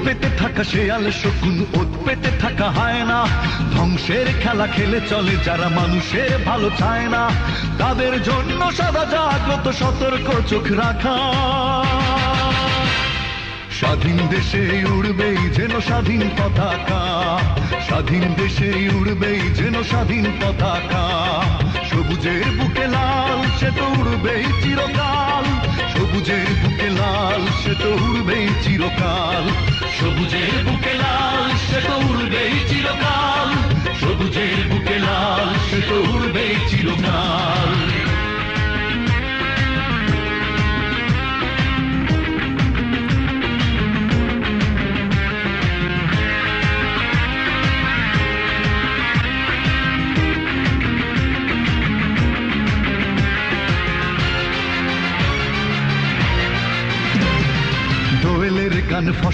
পেতে থাকা শেয়াল শকুন, ওত পেতে থাকা হায়না, ধ্বংসের খেলা খেলে চলে যারা মানুষের ভালো চায় না, তাদের জন্য সদা জাগ্রত সতর্ক চোখ রাখা। স্বাধীন দেশে উড়বেই যেন স্বাধীন পতাকা, স্বাধীন দেশে উড়বেই যেন স্বাধীন পতাকা। সবুজের বুকে লাল সে তো উড়বেই চিরকাল, সবুজের বুকে লাল সে তো উড়বেই চিরকাল, সবুজের বুকে লাল সে তো উড়বেই চিরকাল, সবুজের